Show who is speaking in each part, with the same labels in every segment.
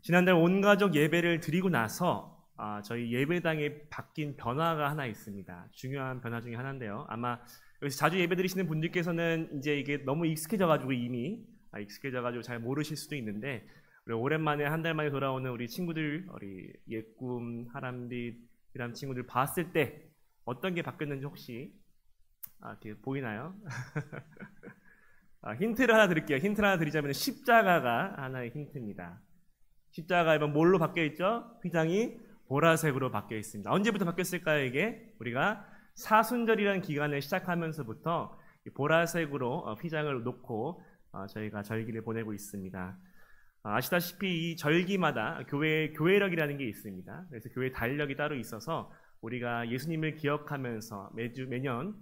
Speaker 1: 지난달 온 가족 예배를 드리고 나서 저희 예배당에 바뀐 변화가 하나 있습니다. 중요한 변화 중에 하나인데요. 아마 여기서 자주 예배 드리시는 분들께서는 이제 이게 너무 익숙해져가지고 이미 익숙해져가지고 잘 모르실 수도 있는데, 우리 오랜만에 한 달 만에 돌아오는 우리 친구들, 우리 예꿈, 하람빛, 이런 친구들 봤을 때 어떤 게 바뀌었는지 혹시 이렇게 보이나요? 힌트를 하나 드릴게요. 힌트를 하나 드리자면 십자가가 하나의 힌트입니다. 십자가가 뭘로 바뀌어 있죠? 휘장이 보라색으로 바뀌어 있습니다. 언제부터 바뀌었을까요? 이게 우리가 사순절이라는 기간을 시작하면서부터 보라색으로 휘장을 놓고 저희가 절기를 보내고 있습니다. 아시다시피 이 절기마다 교회력이라는 게 있습니다. 그래서 교회 달력이 따로 있어서 우리가 예수님을 기억하면서 매년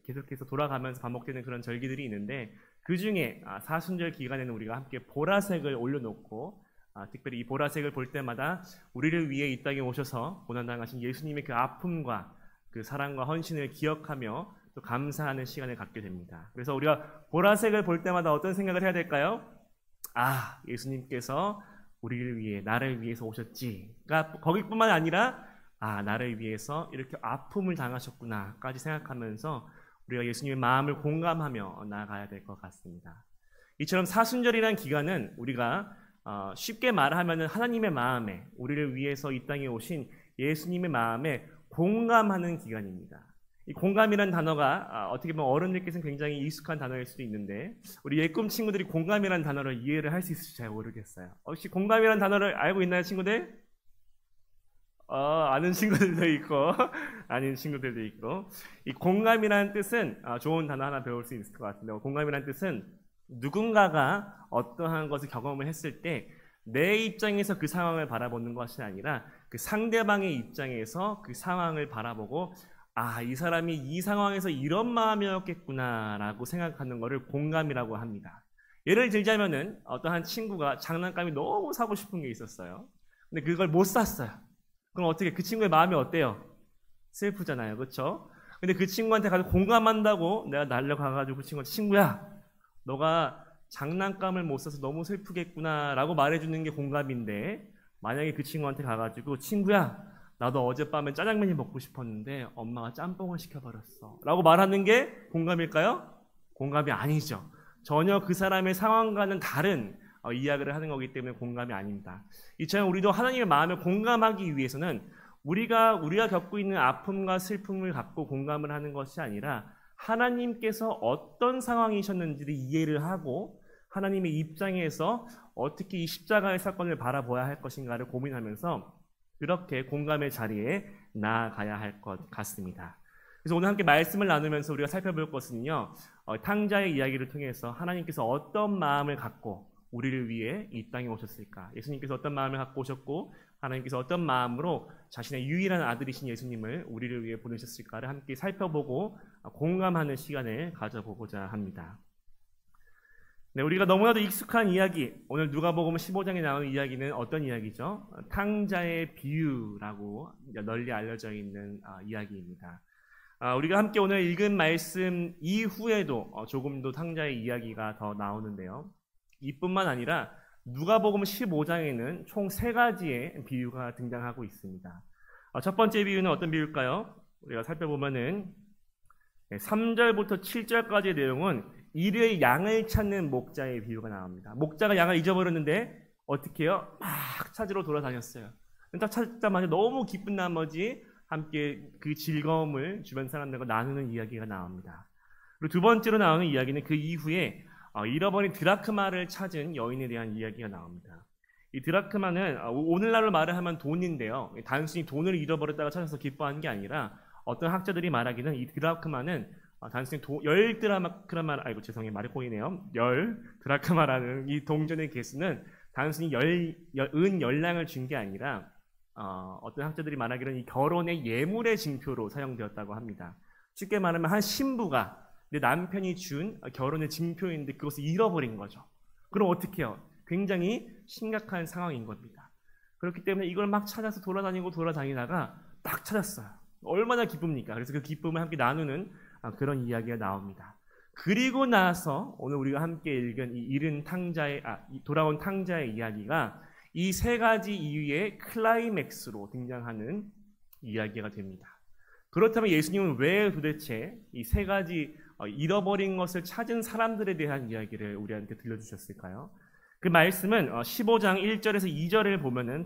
Speaker 1: 계속해서 돌아가면서 반복되는 그런 절기들이 있는데, 그 중에 사순절 기간에는 우리가 함께 보라색을 올려놓고 특별히 이 보라색을 볼 때마다 우리를 위해 이 땅에 오셔서 고난당하신 예수님의 그 아픔과 그 사랑과 헌신을 기억하며 또 감사하는 시간을 갖게 됩니다. 그래서 우리가 보라색을 볼 때마다 어떤 생각을 해야 될까요? 예수님께서 우리를 위해, 나를 위해서 오셨지. 그러니까 거기뿐만 아니라 나를 위해서 이렇게 아픔을 당하셨구나까지 생각하면서 우리가 예수님의 마음을 공감하며 나아가야 될 것 같습니다. 이처럼 사순절이라는 기간은 우리가 쉽게 말하면 하나님의 마음에, 우리를 위해서 이 땅에 오신 예수님의 마음에 공감하는 기간입니다. 이 공감이라는 단어가 어떻게 보면 어른들께서는 굉장히 익숙한 단어일 수도 있는데, 우리 예꿈 친구들이 공감이라는 단어를 이해를 할 수 있을지 잘 모르겠어요. 혹시 공감이라는 단어를 알고 있나요, 친구들? 아는 친구들도 있고 아닌 친구들도 있고. 이 공감이라는 뜻은 좋은 단어 하나 배울 수 있을 것 같은데, 공감이라는 뜻은 누군가가 어떠한 것을 경험을 했을 때 내 입장에서 그 상황을 바라보는 것이 아니라 그 상대방의 입장에서 그 상황을 바라보고 이 사람이 이 상황에서 이런 마음이었겠구나 라고 생각하는 것을 공감이라고 합니다. 예를 들자면은 어떠한 친구가 장난감이 너무 사고 싶은 게 있었어요. 근데 그걸 못 샀어요. 그럼 어떻게, 그 친구의 마음이 어때요? 슬프잖아요. 그렇죠? 근데 그 친구한테 가서 공감한다고 내가 날려가가지고 그 친구한테, 친구야, 너가 장난감을 못 사서 너무 슬프겠구나 라고 말해주는 게 공감인데, 만약에 그 친구한테 가가지고, 친구야, 나도 어젯밤에 짜장면이 먹고 싶었는데 엄마가 짬뽕을 시켜버렸어 라고 말하는 게 공감일까요? 공감이 아니죠. 전혀 그 사람의 상황과는 다른 이야기를 하는 거기 때문에 공감이 아닙니다. 이처럼 우리도 하나님의 마음을 공감하기 위해서는 우리가 겪고 있는 아픔과 슬픔을 갖고 공감을 하는 것이 아니라 하나님께서 어떤 상황이셨는지를 이해를 하고 하나님의 입장에서 어떻게 이 십자가의 사건을 바라봐야 할 것인가를 고민하면서 그렇게 공감의 자리에 나아가야 할 것 같습니다. 그래서 오늘 함께 말씀을 나누면서 우리가 살펴볼 것은요, 탕자의 이야기를 통해서 하나님께서 어떤 마음을 갖고 우리를 위해 이 땅에 오셨을까, 예수님께서 어떤 마음을 갖고 오셨고 하나님께서 어떤 마음으로 자신의 유일한 아들이신 예수님을 우리를 위해 보내셨을까를 함께 살펴보고 공감하는 시간을 가져보고자 합니다. 네, 우리가 너무나도 익숙한 이야기, 오늘 누가복음 15장에 나오는 이야기는 어떤 이야기죠? 탕자의 비유라고 널리 알려져 있는 이야기입니다. 우리가 함께 오늘 읽은 말씀 이후에도 조금 더 탕자의 이야기가 더 나오는데요. 이뿐만 아니라 누가복음 15장에는 총 3가지의 비유가 등장하고 있습니다. 첫 번째 비유는 어떤 비유일까요? 우리가 살펴보면은 3절부터 7절까지의 내용은 일의 양을 찾는 목자의 비유가 나옵니다. 목자가 양을 잊어버렸는데 어떻게 해요? 막 찾으러 돌아다녔어요. 딱 찾자마자 너무 기쁜 나머지 함께 그 즐거움을 주변 사람들과 나누는 이야기가 나옵니다. 그리고 두 번째로 나오는 이야기는 그 이후에 잃어버린 드라크마를 찾은 여인에 대한 이야기가 나옵니다. 이 드라크마는 오늘날로 말을 하면 돈인데요, 단순히 돈을 잃어버렸다가 찾아서 기뻐하는 게 아니라 어떤 학자들이 말하기는 이 드라크마는 단순히 열 드라크마, 말이 꼬이네요. 열 드라크마라는 이 동전의 개수는 단순히 은 10량을 준 게 아니라 어떤 학자들이 말하기로는 이 결혼의 예물의 징표로 사용되었다고 합니다. 쉽게 말하면 한 신부가 내 남편이 준 결혼의 징표인데 그것을 잃어버린 거죠. 그럼 어떻게 해요? 굉장히 심각한 상황인 겁니다. 그렇기 때문에 이걸 막 찾아서 돌아다니다가 딱 찾았어요. 얼마나 기쁩니까? 그래서 그 기쁨을 함께 나누는 그런 이야기가 나옵니다. 그리고 나서 오늘 우리가 함께 읽은 이 돌아온 탕자의 이야기가 이 세 가지 이유의 클라이맥스로 등장하는 이야기가 됩니다. 그렇다면 예수님은 왜 도대체 이 세 가지 잃어버린 것을 찾은 사람들에 대한 이야기를 우리한테 들려주셨을까요? 그 말씀은 15장 1절에서 2절을 보면은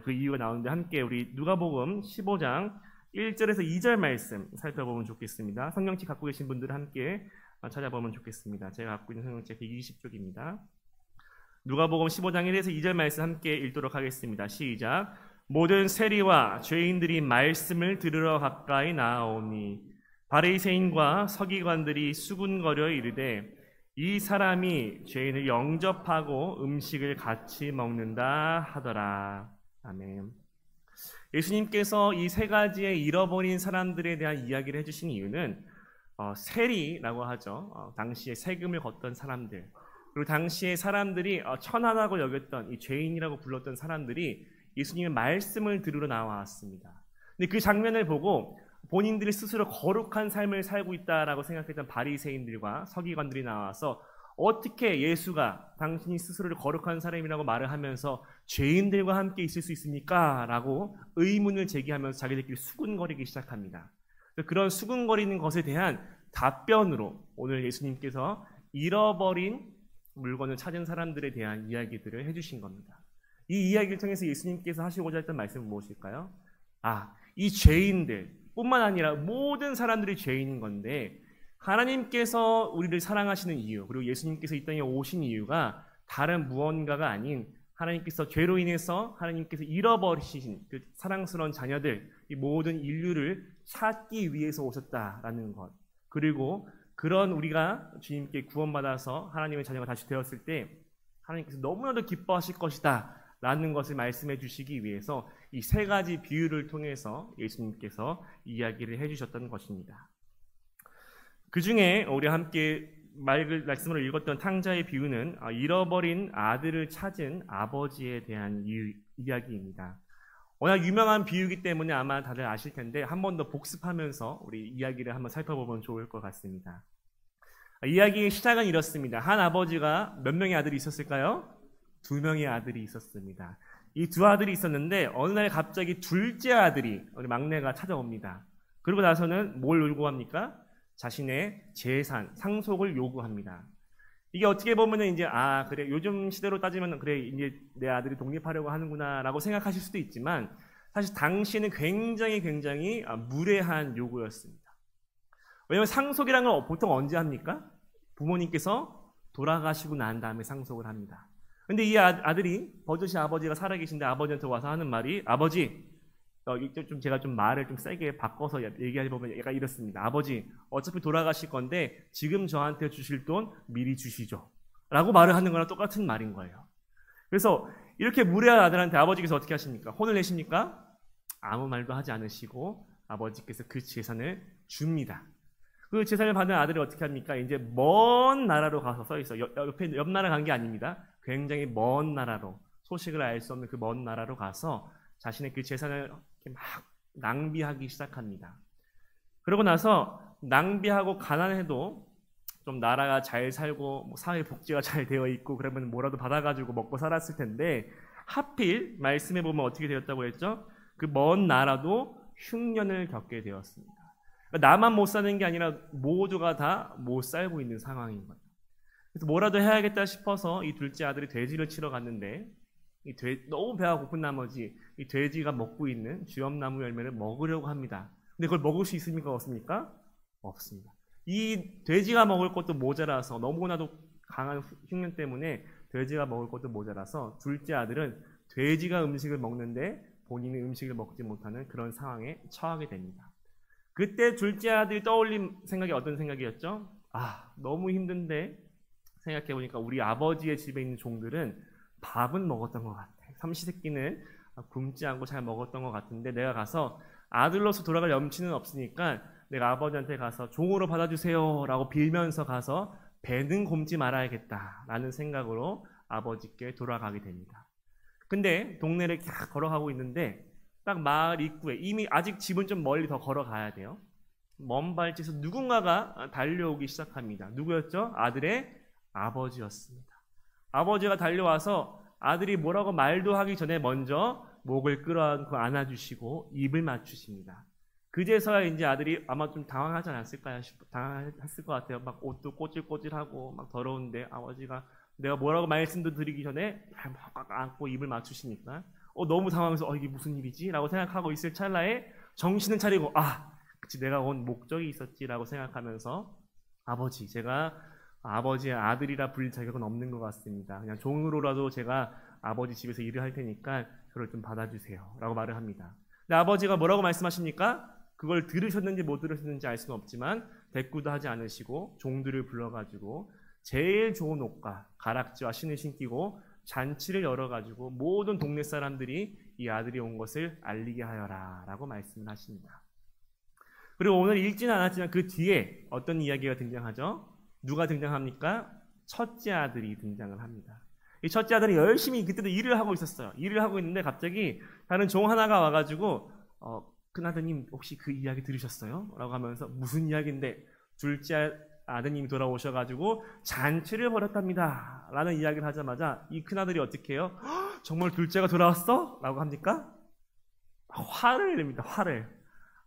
Speaker 1: 그 이유가 나오는데, 함께 우리 누가복음 15장 1절에서 2절 말씀 살펴보면 좋겠습니다. 성경책 갖고 계신 분들은 함께 찾아보면 좋겠습니다. 제가 갖고 있는 성경책 120쪽입니다. 누가복음 15장 1에서 2절 말씀 함께 읽도록 하겠습니다. 시작. 모든 세리와 죄인들이 말씀을 들으러 가까이 나아오니 바리새인과 서기관들이 수군거려 이르되 이 사람이 죄인을 영접하고 음식을 같이 먹는다 하더라. 아멘. 예수님께서 이 세 가지의 잃어버린 사람들에 대한 이야기를 해주신 이유는 세리라고 하죠. 당시에 세금을 걷던 사람들, 그리고 당시에 사람들이 천하다고 여겼던 이 죄인이라고 불렀던 사람들이 예수님의 말씀을 들으러 나왔습니다. 근데 그 장면을 보고 본인들이 스스로 거룩한 삶을 살고 있다라고 생각했던 바리새인들과 서기관들이 나와서 어떻게 예수가 당신이 스스로를 거룩한 사람이라고 말을 하면서 죄인들과 함께 있을 수 있습니까? 라고 의문을 제기하면서 자기들끼리 수군거리기 시작합니다. 그런 수군거리는 것에 대한 답변으로 오늘 예수님께서 잃어버린 물건을 찾은 사람들에 대한 이야기들을 해주신 겁니다. 이 이야기를 통해서 예수님께서 하시고자 했던 말씀은 무엇일까요? 이 죄인들 뿐만 아니라 모든 사람들이 죄인인 건데, 하나님께서 우리를 사랑하시는 이유, 그리고 예수님께서 이 땅에 오신 이유가 다른 무언가가 아닌 하나님께서 죄로 인해서 하나님께서 잃어버리신 그 사랑스러운 자녀들, 이 모든 인류를 찾기 위해서 오셨다라는 것, 그리고 그런 우리가 주님께 구원받아서 하나님의 자녀가 다시 되었을 때 하나님께서 너무나도 기뻐하실 것이다 라는 것을 말씀해 주시기 위해서 이 세 가지 비유를 통해서 예수님께서 이야기를 해주셨던 것입니다. 그 중에 우리 함께 말씀으로 읽었던 탕자의 비유는 잃어버린 아들을 찾은 아버지에 대한 이야기입니다. 워낙 유명한 비유이기 때문에 아마 다들 아실 텐데 한 번 더 복습하면서 우리 이야기를 한번 살펴보면 좋을 것 같습니다. 이야기의 시작은 이렇습니다. 한 아버지가 몇 명의 아들이 있었을까요? 2명의 아들이 있었습니다. 이 두 아들이 있었는데 어느 날 갑자기 둘째 아들이, 우리 막내가 찾아옵니다. 그러고 나서는 뭘 요구합니까? 자신의 재산, 상속을 요구합니다. 이게 어떻게 보면은 이제 그래, 요즘 시대로 따지면 그래, 이제 내 아들이 독립하려고 하는구나라고 생각하실 수도 있지만, 사실 당시에는 굉장히 무례한 요구였습니다. 왜냐하면 상속이라는 건 보통 언제 합니까? 부모님께서 돌아가시고 난 다음에 상속을 합니다. 근데 이 아들이 버젓이 아버지가 살아계신데 아버지한테 와서 하는 말이, 아버지, 제가 좀 말을 좀 세게 바꿔서 얘기해보면 약간 이렇습니다. 아버지, 어차피 돌아가실 건데 지금 저한테 주실 돈 미리 주시죠 라고 말을 하는 거랑 똑같은 말인 거예요. 그래서 이렇게 무례한 아들한테 아버지께서 어떻게 하십니까? 혼을 내십니까? 아무 말도 하지 않으시고 아버지께서 그 재산을 줍니다. 그 재산을 받은 아들이 어떻게 합니까? 이제 먼 나라로 가서 써있어요. 옆 나라 간 게 아닙니다. 굉장히 먼 나라로, 소식을 알 수 없는 그 먼 나라로 가서 자신의 그 재산을 막 낭비하기 시작합니다. 그러고 나서 낭비하고 가난해도 좀 나라가 잘 살고 사회 복지가 잘 되어 있고 그러면 뭐라도 받아가지고 먹고 살았을 텐데, 하필 말씀해 보면 어떻게 되었다고 했죠? 그 먼 나라도 흉년을 겪게 되었습니다. 그러니까 나만 못 사는 게 아니라 모두가 다 못 살고 있는 상황인 거예요. 그래서 뭐라도 해야겠다 싶어서 이 둘째 아들이 돼지를 치러 갔는데, 너무 배가 고픈 나머지 이 돼지가 먹고 있는 쥐엄나무 열매를 먹으려고 합니다. 근데 그걸 먹을 수 있습니까? 없습니까? 없습니다. 이 돼지가 먹을 것도 모자라서, 너무나도 강한 흉년 때문에 돼지가 먹을 것도 모자라서 둘째 아들은 돼지가 음식을 먹는데 본인이 음식을 먹지 못하는 그런 상황에 처하게 됩니다. 그때 둘째 아들이 떠올린 생각이 어떤 생각이었죠? 너무 힘든데 생각해보니까 우리 아버지의 집에 있는 종들은 밥은 먹었던 것 같아. 삼시세끼는 굶지 않고 잘 먹었던 것 같은데 내가 가서 아들로서 돌아갈 염치는 없으니까 내가 아버지한테 가서 종으로 받아주세요 라고 빌면서 가서 배는 굶지 말아야겠다 라는 생각으로 아버지께 돌아가게 됩니다. 근데 동네를 쫙 걸어가고 있는데 딱 마을 입구에, 이미 아직 집은 좀 멀리 더 걸어가야 돼요. 먼 발치에서 누군가가 달려오기 시작합니다. 누구였죠? 아들의 아버지였습니다. 아버지가 달려와서 아들이 뭐라고 말도 하기 전에 먼저 목을 끌어안고 안아주시고 입을 맞추십니다. 그제서야 이제 아들이 아마 좀 당황하지 않았을까요? 당황했을 것 같아요. 막 옷도 꼬질꼬질하고 막 더러운데 아버지가 내가 뭐라고 말씀도 드리기 전에 막 안고 입을 맞추시니까 너무 당황해서 이게 무슨 일이지? 라고 생각하고 있을 찰나에 정신을 차리고 그치 내가 온 목적이 있었지라고 생각하면서 아버지 제가 아버지의 아들이라 불릴 자격은 없는 것 같습니다. 그냥 종으로라도 제가 아버지 집에서 일을 할 테니까 저를 좀 받아주세요 라고 말을 합니다. 근데 아버지가 뭐라고 말씀하십니까? 그걸 들으셨는지 못 들으셨는지 알 수는 없지만 대꾸도 하지 않으시고 종들을 불러가지고 제일 좋은 옷과 가락지와 신을 신기고 잔치를 열어가지고 모든 동네 사람들이 이 아들이 온 것을 알리게 하여라 라고 말씀을 하십니다. 그리고 오늘 읽지는 않았지만 그 뒤에 어떤 이야기가 등장하죠? 누가 등장합니까? 첫째 아들이 등장을 합니다. 이 첫째 아들이 열심히 그때도 일을 하고 있었어요. 일을 하고 있는데 갑자기 다른 종 하나가 와가지고 큰아드님 혹시 그 이야기 들으셨어요? 라고 하면서 무슨 이야기인데 둘째 아드님이 돌아오셔가지고 잔치를 벌였답니다 라는 이야기를 하자마자 이 큰아들이 어떻게 해요? 정말 둘째가 돌아왔어? 라고 합니까? 화를 냅니다. 화를.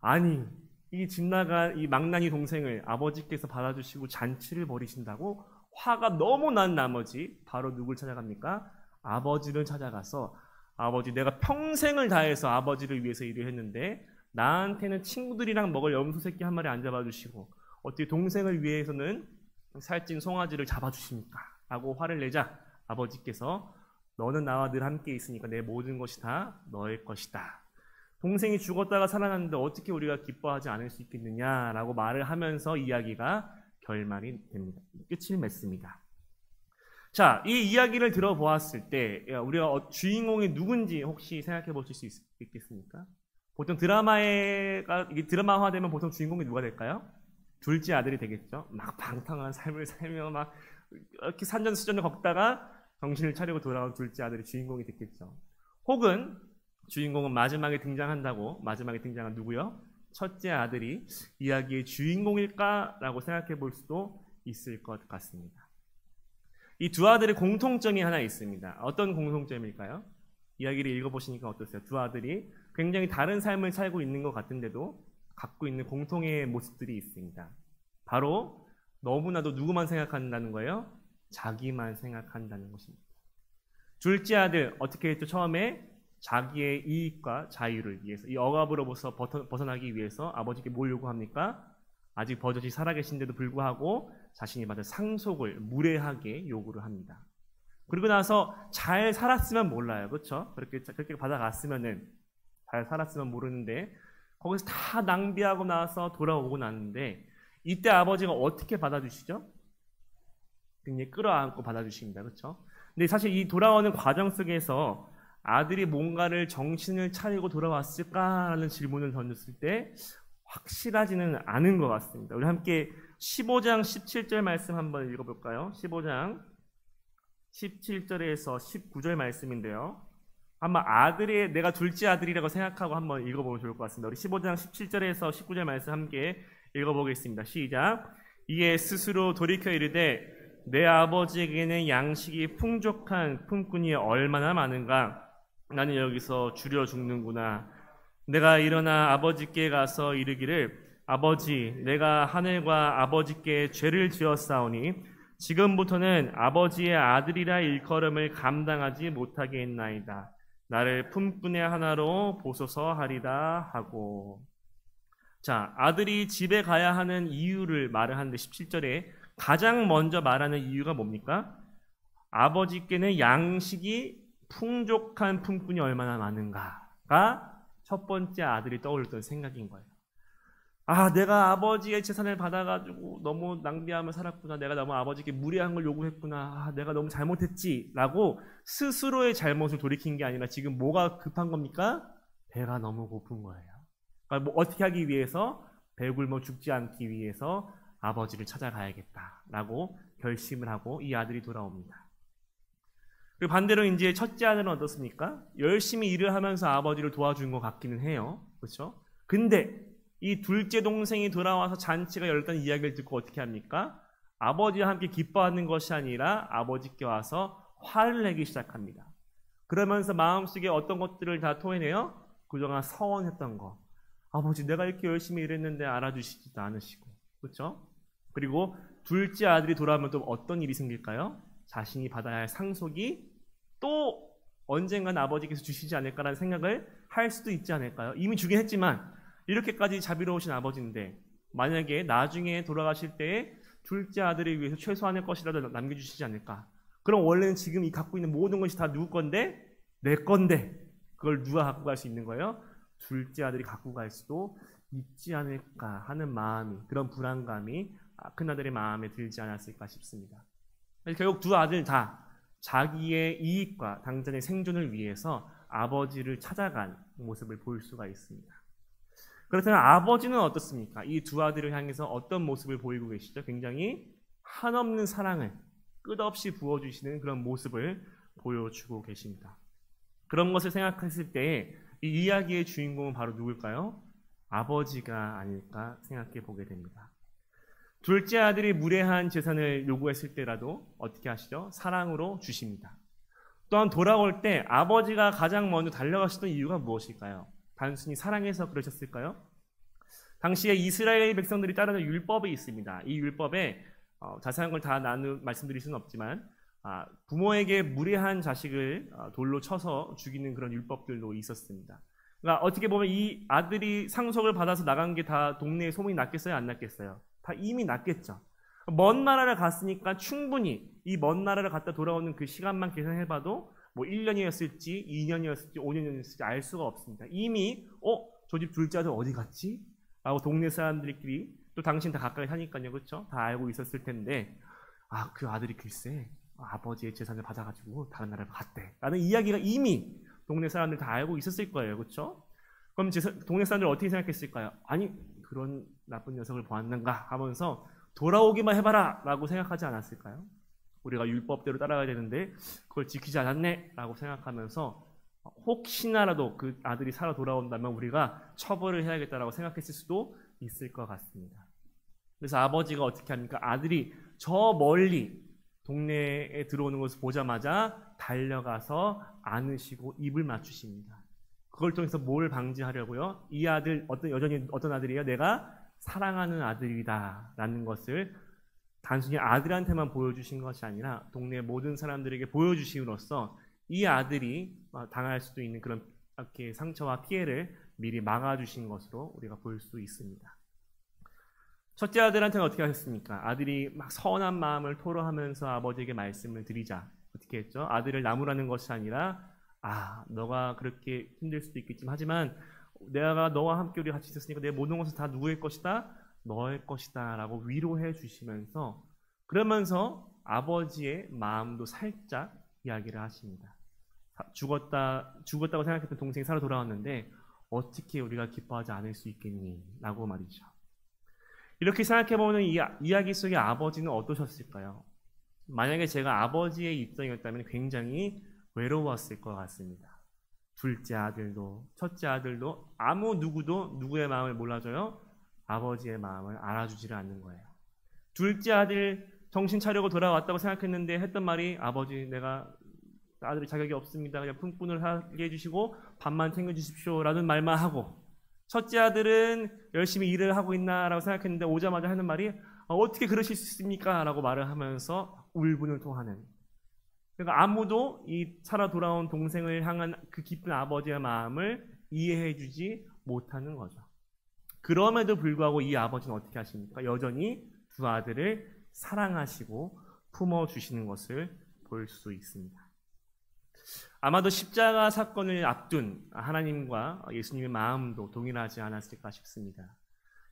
Speaker 1: 아니 이 집 나간 이 망나니 동생을 아버지께서 받아주시고 잔치를 벌이신다고 화가 너무 난 나머지 바로 누굴 찾아갑니까? 아버지를 찾아가서 아버지 내가 평생을 다해서 아버지를 위해서 일을 했는데 나한테는 친구들이랑 먹을 염소 새끼 한 마리 안 잡아주시고 어떻게 동생을 위해서는 살찐 송아지를 잡아주십니까? 라고 화를 내자 아버지께서 너는 나와 늘 함께 있으니까 내 모든 것이 다 너의 것이다. 동생이 죽었다가 살아났는데 어떻게 우리가 기뻐하지 않을 수 있겠느냐라고 말을 하면서 이야기가 결말이 됩니다. 끝을 맺습니다. 자, 이 이야기를 들어보았을 때 우리가 주인공이 누군지 혹시 생각해 보실 수 있겠습니까? 보통 이게 드라마화되면 보통 주인공이 누가 될까요? 둘째 아들이 되겠죠. 막 방탕한 삶을 살며 막 이렇게 산전수전을 걷다가 정신을 차리고 돌아온 둘째 아들이 주인공이 됐겠죠. 혹은 주인공은 마지막에 등장한 누구요? 첫째 아들이 이야기의 주인공일까라고 생각해 볼 수도 있을 것 같습니다. 이 두 아들의 공통점이 하나 있습니다. 어떤 공통점일까요? 이야기를 읽어보시니까 어떠세요? 두 아들이 굉장히 다른 삶을 살고 있는 것 같은데도 갖고 있는 공통의 모습들이 있습니다. 바로 너무나도 누구만 생각한다는 거예요? 자기만 생각한다는 것입니다. 둘째 아들 어떻게 했죠? 처음에 자기의 이익과 자유를 위해서 이 억압으로부터 벗어나기 위해서 아버지께 뭘 요구합니까? 아직 버젓이 살아계신데도 불구하고 자신이 받은 상속을 무례하게 요구를 합니다. 그리고 나서 잘 살았으면 몰라요. 그렇죠? 그렇게 받아갔으면은 잘 살았으면 모르는데 거기서 다 낭비하고 나서 돌아오고 났는데 이때 아버지가 어떻게 받아주시죠? 굉장히 끌어안고 받아주십니다. 그렇죠? 근데 사실 이 돌아오는 과정 속에서 아들이 뭔가를 정신을 차리고 돌아왔을까라는 질문을 던졌을 때 확실하지는 않은 것 같습니다. 우리 함께 15장 17절 말씀 한번 읽어볼까요? 15장 17절에서 19절 말씀인데요. 한번 내가 둘째 아들이라고 생각하고 한번 읽어보면 좋을 것 같습니다. 우리 15장 17절에서 19절 말씀 함께 읽어보겠습니다. 시작. 이에 스스로 돌이켜 이르되 내 아버지에게는 양식이 풍족한 품꾼이 얼마나 많은가. 나는 여기서 줄여 죽는구나. 내가 일어나 아버지께 가서 이르기를 아버지 내가 하늘과 아버지께 죄를 지었사오니 지금부터는 아버지의 아들이라 일컬음을 감당하지 못하게 했나이다. 나를 품꾼의 하나로 보소서 하리다 하고. 자, 아들이 집에 가야 하는 이유를 말을 하는데 17절에 가장 먼저 말하는 이유가 뭡니까? 아버지께는 양식이 풍족한 품꾼이 얼마나 많은가가 첫 번째 아들이 떠올렸던 생각인 거예요. 내가 아버지의 재산을 받아가지고 너무 낭비하며 살았구나. 내가 너무 아버지께 무례한 걸 요구했구나. 내가 너무 잘못했지. 라고 스스로의 잘못을 돌이킨 게 아니라 지금 뭐가 급한 겁니까? 배가 너무 고픈 거예요. 그러니까 어떻게 하기 위해서? 배굶어 죽지 않기 위해서 아버지를 찾아가야겠다라고 결심을 하고 이 아들이 돌아옵니다. 그리고 반대로 이제 첫째 아들은 어떻습니까? 열심히 일을 하면서 아버지를 도와준 것 같기는 해요. 그렇죠? 근데 이 둘째 동생이 돌아와서 잔치가 열렸다는 이야기를 듣고 어떻게 합니까? 아버지와 함께 기뻐하는 것이 아니라 아버지께 와서 화를 내기 시작합니다. 그러면서 마음속에 어떤 것들을 다 토해내요? 그동안 서원했던 거. 아버지, 내가 이렇게 열심히 일했는데 알아주시지도 않으시고, 그렇죠? 그리고 둘째 아들이 돌아오면 또 어떤 일이 생길까요? 자신이 받아야 할 상속이 또 언젠간 아버지께서 주시지 않을까라는 생각을 할 수도 있지 않을까요? 이미 주긴 했지만 이렇게까지 자비로우신 아버지인데 만약에 나중에 돌아가실 때에 둘째 아들을 위해서 최소한의 것이라도 남겨주시지 않을까? 그럼 원래는 지금 이 갖고 있는 모든 것이 다 누구 건데? 내 건데 그걸 누가 갖고 갈 수 있는 거예요? 둘째 아들이 갖고 갈 수도 있지 않을까 하는 마음이, 그런 불안감이 큰아들의 마음에 들지 않았을까 싶습니다. 결국 두 아들 다 자기의 이익과 당장의 생존을 위해서 아버지를 찾아간 모습을 볼 수가 있습니다. 그렇다면 아버지는 어떻습니까? 이 두 아들을 향해서 어떤 모습을 보이고 계시죠? 굉장히 한없는 사랑을 끝없이 부어주시는 그런 모습을 보여주고 계십니다. 그런 것을 생각했을 때 이 이야기의 주인공은 바로 누굴까요? 아버지가 아닐까 생각해 보게 됩니다. 둘째 아들이 무례한 재산을 요구했을 때라도 어떻게 하시죠? 사랑으로 주십니다. 또한 돌아올 때 아버지가 가장 먼저 달려가시던 이유가 무엇일까요? 단순히 사랑해서 그러셨을까요? 당시에 이스라엘 백성들이 따르는 율법이 있습니다. 이 율법에 자세한 걸 다 말씀드릴 수는 없지만 부모에게 무례한 자식을 돌로 쳐서 죽이는 그런 율법들도 있었습니다. 그러니까 어떻게 보면 이 아들이 상속을 받아서 나간 게 다 동네에 소문이 났겠어요? 안 났겠어요? 다 이미 났겠죠. 먼 나라를 갔으니까 충분히 이 먼 나라를 갔다 돌아오는 그 시간만 계산해봐도 뭐 1년이었을지 2년이었을지 5년이었을지 알 수가 없습니다. 이미 저 집 둘째 아들 어디 갔지? 라고 동네 사람들끼리, 또 당신 다 가까이 사니까요, 그렇죠? 다 알고 있었을 텐데 그 아들이 글쎄 아버지의 재산을 받아가지고 다른 나라로 갔대 라는 이야기가 이미 동네 사람들 다 알고 있었을 거예요, 그렇죠? 그럼 동네 사람들 어떻게 생각했을까요? 아니, 그런 나쁜 녀석을 보았는가 하면서 돌아오기만 해봐라 라고 생각하지 않았을까요? 우리가 율법대로 따라가야 되는데 그걸 지키지 않았네 라고 생각하면서 혹시나라도 그 아들이 살아 돌아온다면 우리가 처벌을 해야겠다라고 생각했을 수도 있을 것 같습니다. 그래서 아버지가 어떻게 합니까? 아들이 저 멀리 동네에 들어오는 것을 보자마자 달려가서 안으시고 입을 맞추십니다. 그걸 통해서 뭘 방지하려고요? 이 아들 여전히 어떤 아들이에요? 내가 사랑하는 아들이다 라는 것을 단순히 아들한테만 보여주신 것이 아니라 동네 모든 사람들에게 보여주심으로써 이 아들이 당할 수도 있는 그런 이렇게 상처와 피해를 미리 막아주신 것으로 우리가 볼 수 있습니다. 첫째 아들한테는 어떻게 하셨습니까? 아들이 막 선한 마음을 토로하면서 아버지에게 말씀을 드리자 어떻게 했죠? 아들을 나무라는 것이 아니라 너가 그렇게 힘들 수도 있겠지만 하지만 내가 너와 함께 우리 같이 있었으니까 내 모든 것은 다 누구의 것이다? 너의 것이다 라고 위로해 주시면서, 그러면서 아버지의 마음도 살짝 이야기를 하십니다. 죽었다고 생각했던 동생이 살아 돌아왔는데 어떻게 우리가 기뻐하지 않을 수 있겠니? 라고 말이죠. 이렇게 생각해보면 이 이야기 속의 아버지는 어떠셨을까요? 만약에 제가 아버지의 입장이었다면 굉장히 외로웠을 것 같습니다. 둘째 아들도 첫째 아들도 아무 누구도 누구의 마음을 몰라줘요? 아버지의 마음을 알아주지를 않는 거예요. 둘째 아들 정신 차리고 돌아왔다고 생각했는데 했던 말이 아버지 내가 아들이 자격이 없습니다. 그냥 품꾼을 하게 해주시고 밥만 챙겨주십시오 라는 말만 하고, 첫째 아들은 열심히 일을 하고 있나 라고 생각했는데 오자마자 하는 말이 어떻게 그러실 수 있습니까? 라고 말을 하면서 울분을 토하는, 그러니까 아무도 이 살아 돌아온 동생을 향한 그 기쁜 아버지의 마음을 이해해주지 못하는 거죠. 그럼에도 불구하고 이 아버지는 어떻게 하십니까? 여전히 두 아들을 사랑하시고 품어주시는 것을 볼 수 있습니다. 아마도 십자가 사건을 앞둔 하나님과 예수님의 마음도 동일하지 않았을까 싶습니다.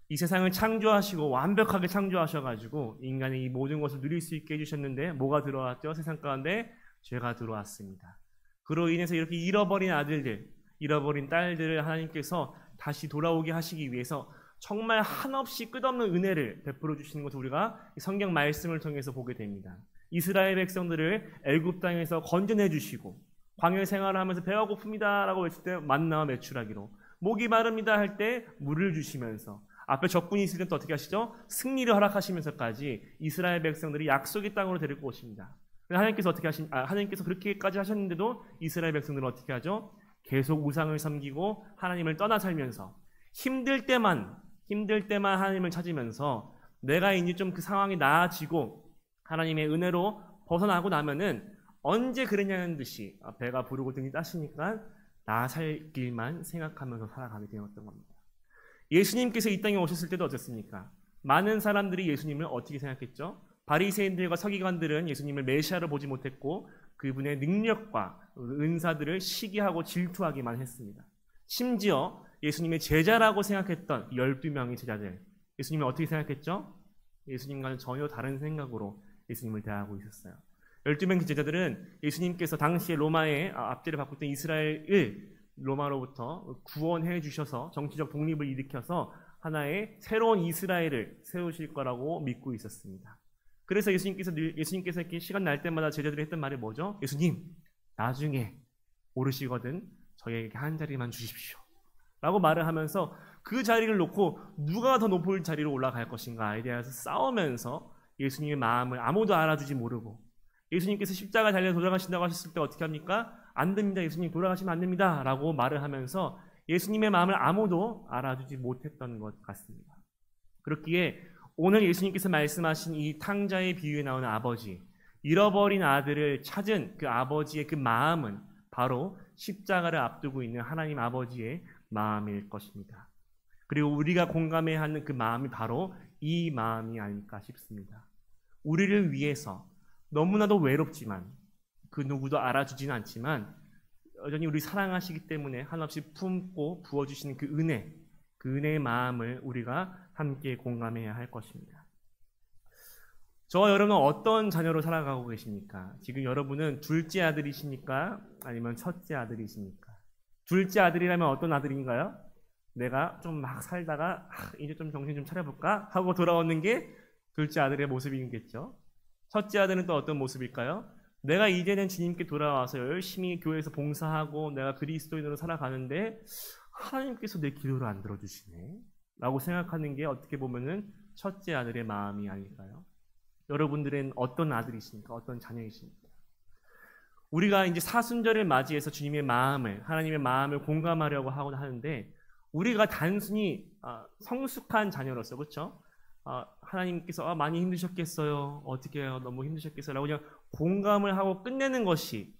Speaker 1: 이 세상을 창조하시고 완벽하게 창조하셔가지고 인간이 이 모든 것을 누릴 수 있게 해주셨는데 뭐가 들어왔죠? 세상 가운데 죄가 들어왔습니다. 그로 인해서 이렇게 잃어버린 아들들, 잃어버린 딸들을 하나님께서 다시 돌아오게 하시기 위해서 정말 한없이 끝없는 은혜를 베풀어 주시는 것을 우리가 성경 말씀을 통해서 보게 됩니다. 이스라엘 백성들을 애굽 땅에서 건져내 주시고 광야 생활을 하면서 배가 고픕니다 라고 외칠 때 만나와 메추라기로, 목이 마릅니다 할 때 물을 주시면서, 앞에 적군이 있을 때 또 어떻게 하시죠? 승리를 허락하시면서까지 이스라엘 백성들이 약속의 땅으로 데리고 오십니다. 하나님께서 하나님께서 그렇게까지 하셨는데도 이스라엘 백성들은 어떻게 하죠? 계속 우상을 섬기고 하나님을 떠나 살면서 힘들 때만 하나님을 찾으면서 내가 이제 좀 그 상황이 나아지고 하나님의 은혜로 벗어나고 나면은 언제 그랬냐는 듯이 배가 부르고 등이 따시니까 나 살 길만 생각하면서 살아가게 되었던 겁니다. 예수님께서 이 땅에 오셨을 때도 어땠습니까? 많은 사람들이 예수님을 어떻게 생각했죠? 바리새인들과 서기관들은 예수님을 메시아로 보지 못했고 그분의 능력과 은사들을 시기하고 질투하기만 했습니다. 심지어 예수님의 제자라고 생각했던 12명의 제자들, 예수님을 어떻게 생각했죠? 예수님과는 전혀 다른 생각으로 예수님을 대하고 있었어요. 12명의 제자들은 예수님께서 당시에 로마의 압제를 받고 있던 이스라엘을 로마로부터 구원해 주셔서 정치적 독립을 일으켜서 하나의 새로운 이스라엘을 세우실 거라고 믿고 있었습니다. 그래서 예수님께서 이렇게 시간 날 때마다 제자들이 했던 말이 뭐죠? 예수님, 나중에 오르시거든 저희에게 한 자리만 주십시오. 라고 말을 하면서 그 자리를 놓고 누가 더 높은 자리로 올라갈 것인가에 대해서 싸우면서 예수님의 마음을 아무도 알아주지 모르고 예수님께서 십자가 달려 돌아가신다고 하셨을 때 어떻게 합니까? 안 됩니다. 예수님 돌아가시면 안 됩니다. 라고 말을 하면서 예수님의 마음을 아무도 알아주지 못했던 것 같습니다. 그렇기에 오늘 예수님께서 말씀하신 이 탕자의 비유에 나오는 아버지, 잃어버린 아들을 찾은 그 아버지의 그 마음은 바로 십자가를 앞두고 있는 하나님 아버지의 마음일 것입니다. 그리고 우리가 공감해야 하는 그 마음이 바로 이 마음이 아닐까 싶습니다. 우리를 위해서 너무나도 외롭지만 그 누구도 알아주지는 않지만 여전히 우리 사랑하시기 때문에 한없이 품고 부어주시는 그 은혜의 마음을 우리가 함께 공감해야 할 것입니다. 저와 여러분은 어떤 자녀로 살아가고 계십니까? 지금 여러분은 둘째 아들이십니까? 아니면 첫째 아들이십니까? 둘째 아들이라면 어떤 아들인가요? 내가 좀 막 살다가 이제 좀 정신 좀 차려볼까? 하고 돌아오는 게 둘째 아들의 모습이겠죠. 첫째 아들은 또 어떤 모습일까요? 내가 이제는 주님께 돌아와서 열심히 교회에서 봉사하고 내가 그리스도인으로 살아가는데 하나님께서 내 기도를 안 들어주시네 라고 생각하는 게 어떻게 보면은 첫째 아들의 마음이 아닐까요? 여러분들은 어떤 아들이십니까? 어떤 자녀이십니까? 우리가 이제 사순절을 맞이해서 주님의 마음을, 하나님의 마음을 공감하려고 하곤 하는데 우리가 단순히 성숙한 자녀로서, 그렇죠? 하나님께서 많이 힘드셨겠어요. 어떻게 해요? 너무 힘드셨겠어요? 라고 그냥 공감을 하고 끝내는 것이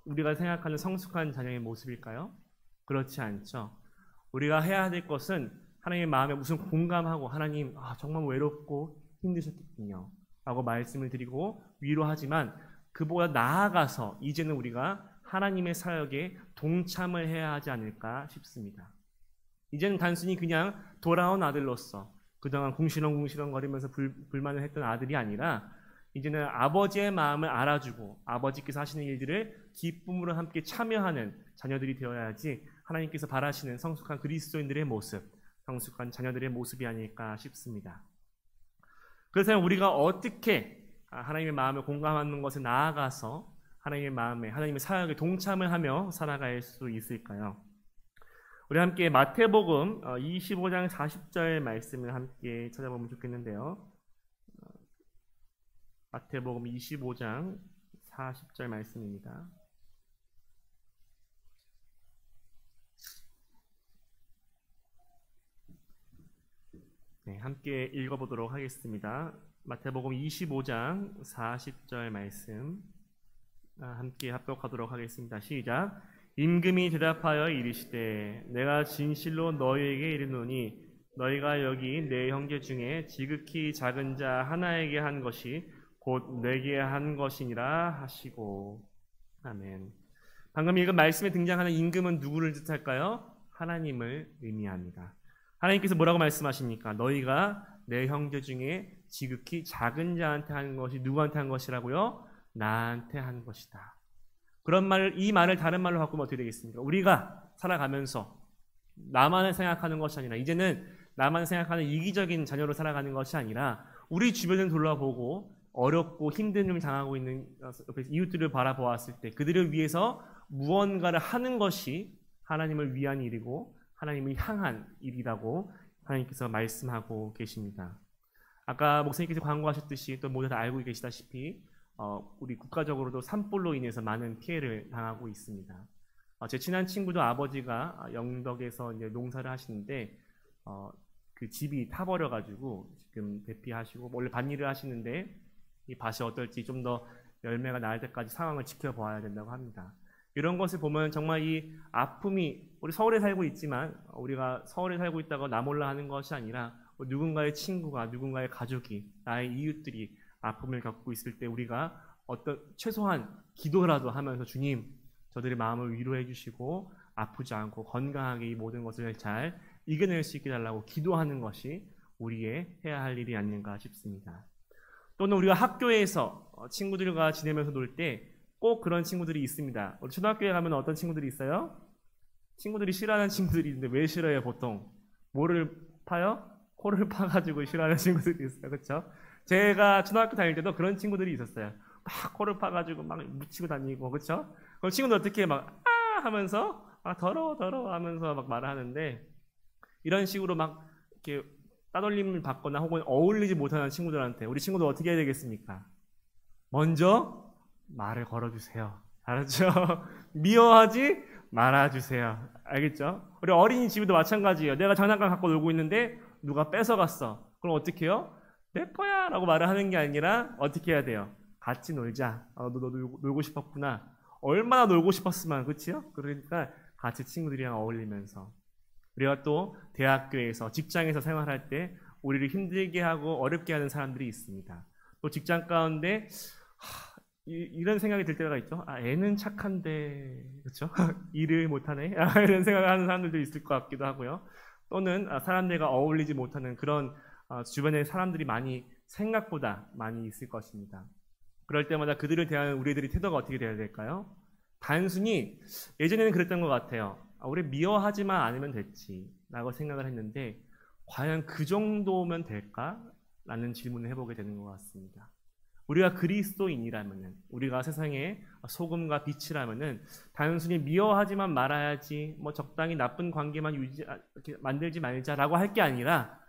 Speaker 1: 우리가 생각하는 성숙한 자녀의 모습일까요? 그렇지 않죠. 우리가 해야 될 것은 하나님의 마음에 우선 공감하고 하나님 정말 외롭고 힘드셨겠군요 라고 말씀을 드리고 위로하지만 그보다 나아가서 이제는 우리가 하나님의 사역에 동참을 해야 하지 않을까 싶습니다. 이제는 단순히 그냥 돌아온 아들로서 그동안 궁시렁궁시렁거리면서 불만을 했던 아들이 아니라 이제는 아버지의 마음을 알아주고 아버지께서 하시는 일들을 기쁨으로 함께 참여하는 자녀들이 되어야지 하나님께서 바라시는 성숙한 그리스도인들의 모습, 성숙한 자녀들의 모습이 아닐까 싶습니다. 그래서 우리가 어떻게 하나님의 마음을 공감하는 것에 나아가서 하나님의 마음에, 하나님의 사역에 동참을 하며 살아갈 수 있을까요? 우리 함께 마태복음 25장 40절 말씀을 함께 찾아보면 좋겠는데요. 마태복음 25장 40절 말씀입니다. 네, 함께 읽어보도록 하겠습니다. 마태복음 25장 40절 말씀 함께 합독하도록 하겠습니다. 시작. 임금이 대답하여 이르시되 내가 진실로 너희에게 이르노니 너희가 여기 내 형제 중에 지극히 작은 자 하나에게 한 것이 곧 내게 한 것이니라 하시고. 아멘. 방금 읽은 말씀에 등장하는 임금은 누구를 뜻할까요? 하나님을 의미합니다. 하나님께서 뭐라고 말씀하십니까? 너희가 내 형제 중에 지극히 작은 자한테 한 것이 누구한테 한 것이라고요? 나한테 한 것이다. 그런 말을, 이 말을 다른 말로 바꾸면 어떻게 되겠습니까? 우리가 살아가면서 나만을 생각하는 것이 아니라 이제는 나만 생각하는 이기적인 자녀로 살아가는 것이 아니라 우리 주변을 돌아보고 어렵고 힘든 일을 당하고 있는 이웃들을 바라보았을 때 그들을 위해서 무언가를 하는 것이 하나님을 위한 일이고 하나님을 향한 일이라고 하나님께서 말씀하고 계십니다. 아까 목사님께서 광고하셨듯이 또 모두 다 알고 계시다시피 우리 국가적으로도 산불로 인해서 많은 피해를 당하고 있습니다. 제 친한 친구도 아버지가 영덕에서 이제 농사를 하시는데 그 집이 타버려가지고 지금 대피하시고 원래 밭일을 하시는데 이 밭이 어떨지 좀 더 열매가 날 때까지 상황을 지켜봐야 된다고 합니다. 이런 것을 보면 정말 이 아픔이 우리 서울에 살고 있지만 우리가 서울에 살고 있다고 나 몰라 하는 것이 아니라 누군가의 친구가 누군가의 가족이 나의 이웃들이 아픔을 겪고 있을 때 우리가 어떤 최소한 기도라도 하면서 주님 저들의 마음을 위로해 주시고 아프지 않고 건강하게 이 모든 것을 잘 이겨낼 수 있게 달라고 기도하는 것이 우리의 해야 할 일이 아닌가 싶습니다. 또는 우리가 학교에서 친구들과 지내면서 놀 때 꼭 그런 친구들이 있습니다. 우리 초등학교에 가면 어떤 친구들이 있어요? 친구들이 싫어하는 친구들이 있는데 왜 싫어해요 보통? 뭐를 파요? 코를 파가지고 싫어하는 친구들이 있어요. 그렇죠? 제가 초등학교 다닐 때도 그런 친구들이 있었어요. 막 코를 파가지고 막 묻히고 다니고 그렇죠? 그럼 친구들 어떻게 막 하면서 더러워 하면서 막 말을 하는데 이런 식으로 막 이렇게 따돌림을 받거나 혹은 어울리지 못하는 친구들한테 우리 친구들 어떻게 해야 되겠습니까? 먼저 말을 걸어주세요. 알았죠? 미워하지 말아주세요. 알겠죠? 우리 어린이집도 마찬가지예요. 내가 장난감 갖고 놀고 있는데 누가 뺏어갔어. 그럼 어떻게 해요? 내 거야 라고 말을 하는 게 아니라 어떻게 해야 돼요? 같이 놀자. 너 놀고 싶었구나. 얼마나 놀고 싶었으면 그치요? 그러니까 같이 친구들이랑 어울리면서 우리가 또 대학교에서 직장에서 생활할 때 우리를 힘들게 하고 어렵게 하는 사람들이 있습니다. 또 직장 가운데 이런 생각이 들 때가 있죠. 애는 착한데 그렇죠? 일을 못하네. 이런 생각을 하는 사람들도 있을 것 같기도 하고요. 또는 사람들과 어울리지 못하는 그런 주변에 사람들이 생각보다 많이 있을 것입니다. 그럴 때마다 그들을 대하는 우리들의 태도가 어떻게 되어야 될까요? 단순히 예전에는 그랬던 것 같아요. 우리 미워하지만 않으면 됐지 라고 생각을 했는데 과연 그 정도면 될까? 라는 질문을 해보게 되는 것 같습니다. 우리가 그리스도인이라면은 우리가 세상의 소금과 빛이라면은 단순히 미워하지만 말아야지 적당히 나쁜 관계만 이렇게 만들지 말자라고 할 게 아니라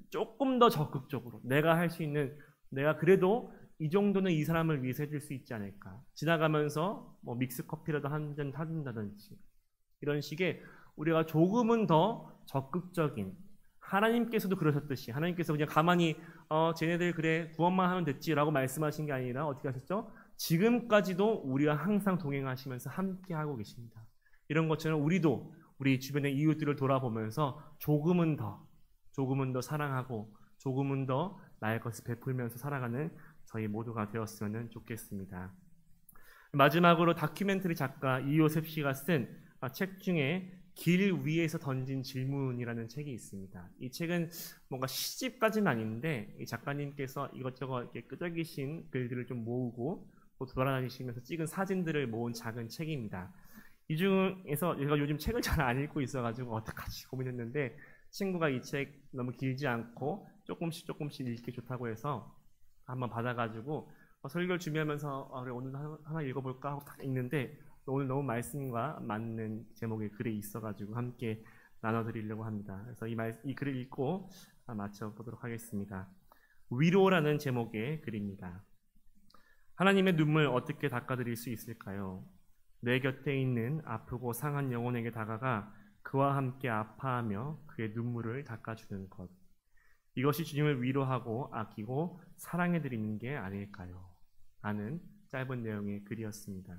Speaker 1: 조금 더 적극적으로 내가 할 수 있는 내가 그래도 이 정도는 이 사람을 위해서 해줄 수 있지 않을까. 지나가면서 믹스 커피라도 한 잔 사준다든지 이런 식의 우리가 조금은 더 적극적인 하나님께서도 그러셨듯이 하나님께서 그냥 가만히 쟤네들 그래 구원만 하면 됐지라고 말씀하신 게 아니라 어떻게 하셨죠? 지금까지도 우리와 항상 동행하시면서 함께 하고 계십니다. 이런 것처럼 우리도 우리 주변의 이웃들을 돌아보면서 조금은 더 사랑하고 조금은 더 나의 것을 베풀면서 살아가는 저희 모두가 되었으면 좋겠습니다. 마지막으로 다큐멘터리 작가 이요셉 씨가 쓴 책 중에 길 위에서 던진 질문이라는 책이 있습니다. 이 책은 뭔가 시집까지는 아닌데 이 작가님께서 이것저것 이렇게 끄적이신 글들을 좀 모으고 또 돌아다니시면서 찍은 사진들을 모은 작은 책입니다. 이 중에서 제가 요즘 책을 잘 안 읽고 있어가지고 어떡하지 고민했는데 친구가 이 책 너무 길지 않고 조금씩 읽기 좋다고 해서 한번 받아가지고 설교를 준비하면서 그래 오늘 하나 읽어볼까 하고 딱 읽는데 오늘 너무 말씀과 맞는 제목의 글이 있어가지고 함께 나눠드리려고 합니다. 그래서 이 글을 읽고 마쳐보도록 하겠습니다. 위로라는 제목의 글입니다. 하나님의 눈물 어떻게 닦아드릴 수 있을까요? 내 곁에 있는 아프고 상한 영혼에게 다가가 그와 함께 아파하며 그의 눈물을 닦아주는 것. 이것이 주님을 위로하고 아끼고 사랑해드리는 게 아닐까요? 라는 짧은 내용의 글이었습니다.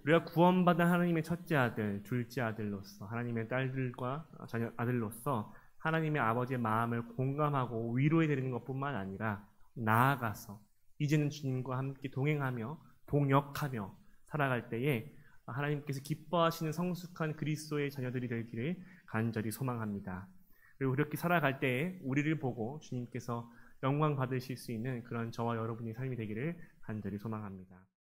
Speaker 1: 우리가 구원받은 하나님의 첫째 아들, 둘째 아들로서 하나님의 딸들과 아들로서 하나님의 아버지의 마음을 공감하고 위로해드리는 것뿐만 아니라 나아가서 이제는 주님과 함께 동행하며 동역하며 살아갈 때에 하나님께서 기뻐하시는 성숙한 그리스도의 자녀들이 되기를 간절히 소망합니다. 그리고 그렇게 살아갈 때에 우리를 보고 주님께서 영광 받으실 수 있는 그런 저와 여러분의 삶이 되기를 간절히 소망합니다.